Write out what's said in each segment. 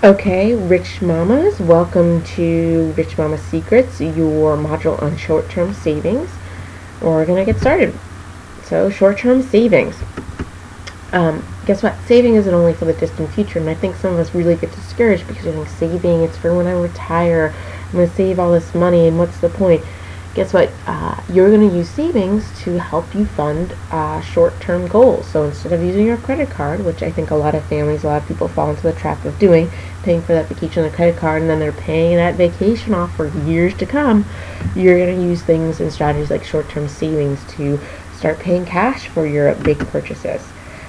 Okay, Rich Mamas, welcome to Rich Mama Secrets, your module on short-term savings. We're going to get started. So, short-term savings. Guess what? Saving isn't only for the distant future, and I think some of us really get discouraged because we think saving, it's for when I retire. I'm going to save all this money, and what's the point? Guess what? You're going to use savings to help you fund short-term goals. So instead of using your credit card, which I think a lot of families, a lot of people fall into the trap of doing, paying for that vacation on a credit card, and then they're paying that vacation off for years to come, you're going to use things and strategies like short-term savings to start paying cash for your big purchases.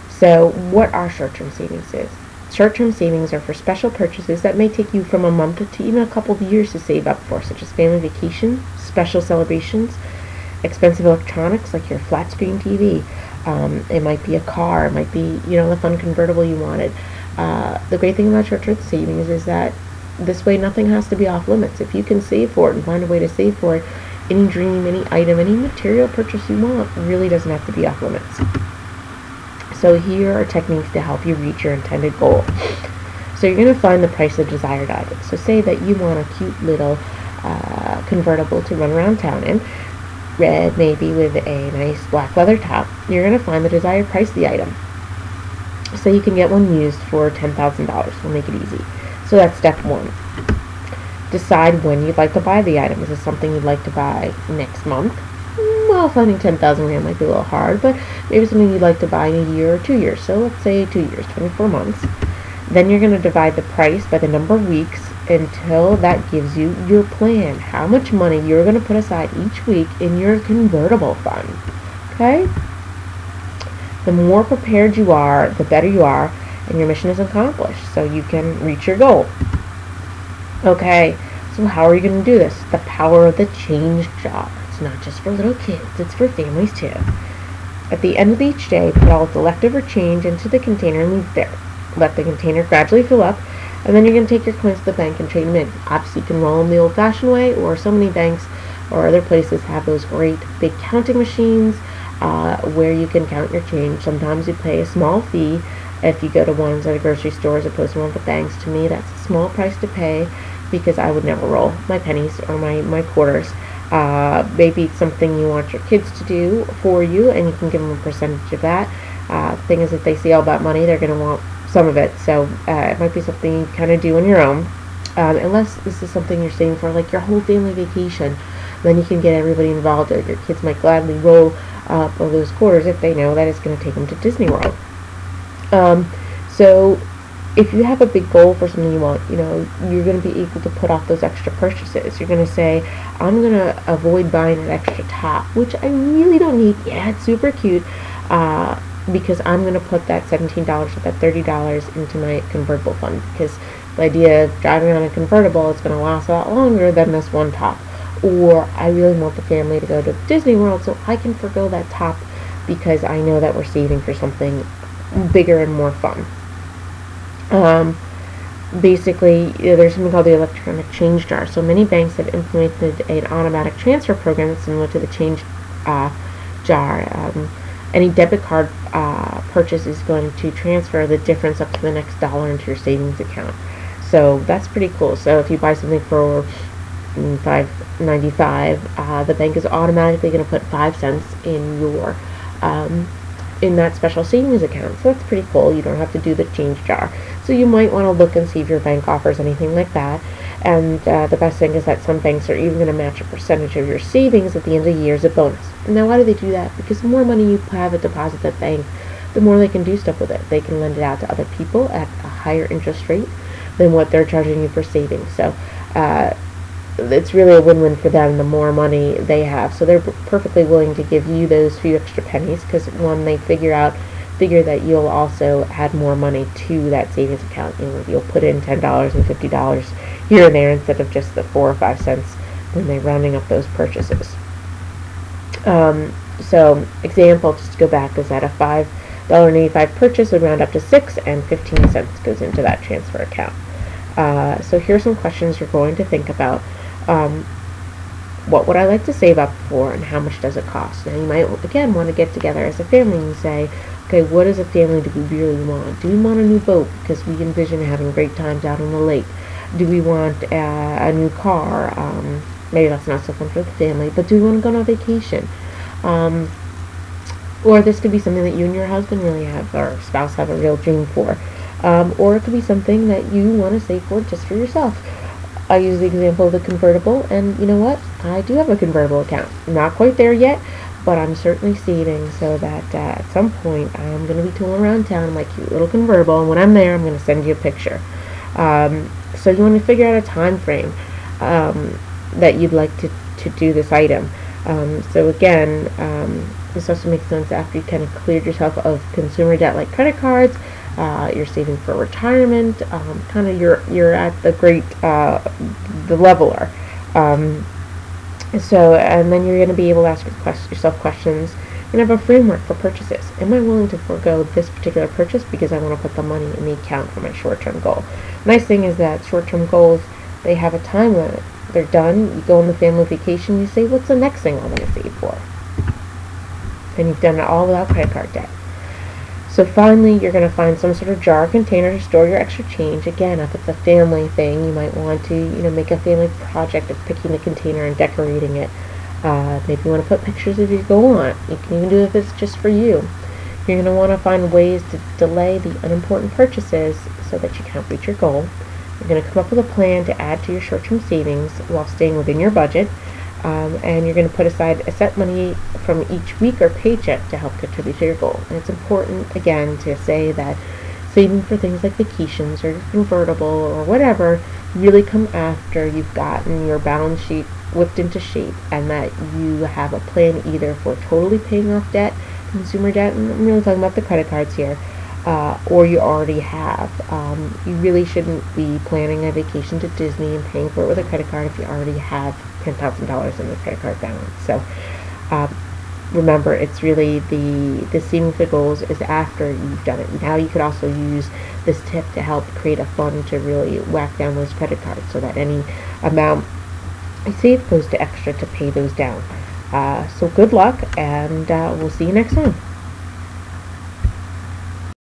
So what are short-term savings is? Short-term savings are for special purchases that may take you from a month to even a couple of years to save up for, such as family vacation, special celebrations, expensive electronics like your flat screen TV. It might be a car. It might be, the fun convertible you wanted. The great thing about short-term savings is that this way nothing has to be off limits. If you can save for it and find a way to save for it, any dream, any item, any material purchase you want really doesn't have to be off limits. So here are techniques to help you reach your intended goal. So you're going to find the price of desired items. So say that you want a cute little convertible to run around town in, red maybe with a nice black leather top. You're going to find the desired price of the item. So you can get one used for $10,000. We'll make it easy. So that's step one. Decide when you'd like to buy the item. Is this something you'd like to buy next month? Well, finding 10,000 rand might be a little hard, but maybe something you'd like to buy in a year or 2 years. So let's say 2 years, 24 months. Then you're going to divide the price by the number of weeks until that gives you your plan. How much money you're going to put aside each week in your convertible fund. Okay? The more prepared you are, the better you are, and your mission is accomplished, so you can reach your goal. Okay, so how are you going to do this? The power of the change jar. It's not just for little kids, it's for families too. At the end of each day, put all the leftover change into the container and leave it there. Let the container gradually fill up, and then you're going to take your coins to the bank and trade them in. Obviously, you can roll them the old-fashioned way, or so many banks or other places have those great big counting machines where you can count your change. Sometimes you pay a small fee if you go to ones at a grocery store as opposed to one at the banks. To me, that's a small price to pay because I would never roll my pennies or my quarters. Maybe it's something you want your kids to do for you, and you can give them a percentage of that. Thing is, if they see all that money, they're going to want some of it. So it might be something you kind of do on your own, unless this is something you're saving for, like your whole family vacation. Then you can get everybody involved. Your kids might gladly roll up all those quarters if they know that it's going to take them to Disney World. So if you have a big goal for something you want, you're going to be able to put off those extra purchases. You're going to say, I'm going to avoid buying an extra top, which I really don't need. Yeah, it's super cute, because I'm going to put that $17 or that $30 into my convertible fund, because the idea of driving on a convertible is going to last a lot longer than this one top. Or I really want the family to go to Disney World, so I can forgo that top because I know that we're saving for something bigger and more fun. Basically, there's something called the electronic change jar. So many banks have implemented an automatic transfer program that's similar to the change jar. Any debit card purchase is going to transfer the difference up to the next dollar into your savings account. So that's pretty cool. So if you buy something for $5.95, the bank is automatically going to put 5 cents in your in that special savings account. So that's pretty cool. You don't have to do the change jar. So you might want to look and see if your bank offers anything like that. And the best thing is that some banks are even going to match a percentage of your savings at the end of the year as a bonus. Now, why do they do that? Because the more money you have at deposit at bank, the more they can do stuff with it. They can lend it out to other people at a higher interest rate than what they're charging you for savings. So it's really a win-win for them the more money they have. So they're perfectly willing to give you those few extra pennies because, one, they figure that you'll also add more money to that savings account. You'll put in $10 and $50 here and there instead of just the 4 or 5 cents when they're rounding up those purchases. So example, just to go back, is that a $5.85 purchase would round up to 6 and 15 cents goes into that transfer account. So here's some questions you're going to think about. What would I like to save up for, and how much does it cost? Now, you might, again, want to get together as a family and say, Okay, what as a family do we really want? Do we want a new boat because we envision having great times out on the lake? Do we want a new car? Maybe that's not so fun for the family, but do we want to go on a vacation? Um, or this could be something that you and your husband really have, or spouse have a real dream for. Or it could be something that you want to save for just for yourself. I use the example of the convertible, and you know what? I do have a convertible account. Not quite there yet, but I'm certainly saving so that at some point I'm going to be tooling around town in my cute little convertible, and when I'm there, I'm going to send you a picture. So you want to figure out a time frame that you'd like to do this item. So again, this also makes sense after you kind of cleared yourself of consumer debt like credit cards. You're saving for retirement. Kind of you're at the the leveler. And then you're going to be able to ask yourself questions and have a framework for purchases. Am I willing to forego this particular purchase because I want to put the money in the account for my short-term goal? Nice thing is that short-term goals, they have a time limit. They're done. You go on the family vacation. You say, what's the next thing I'm going to save for? And you've done it all without credit card debt. So finally, you're going to find some sort of jar or container to store your extra change. Again, if it's a family thing, you might want to, make a family project of picking the container and decorating it. Maybe you want to put pictures of your goal on it. You can even do it if it's just for you. You're going to want to find ways to delay the unimportant purchases so that you can't reach your goal. You're going to come up with a plan to add to your short-term savings while staying within your budget. And you're going to put aside a set money from each week or paycheck to help contribute to your goal. And it's important, again, to say that saving for things like vacations or convertible or whatever really come after you've gotten your balance sheet whipped into shape, and that you have a plan either for totally paying off debt, consumer debt, and I'm really talking about the credit cards here, or you already have. You really shouldn't be planning a vacation to Disney and paying for it with a credit card if you already have $10,000 in the credit card balance. So remember, it's really the saving for goals is after you've done it. Now you could also use this tip to help create a fund to really whack down those credit cards so that any amount you save goes to extra to pay those down. So good luck, and we'll see you next time.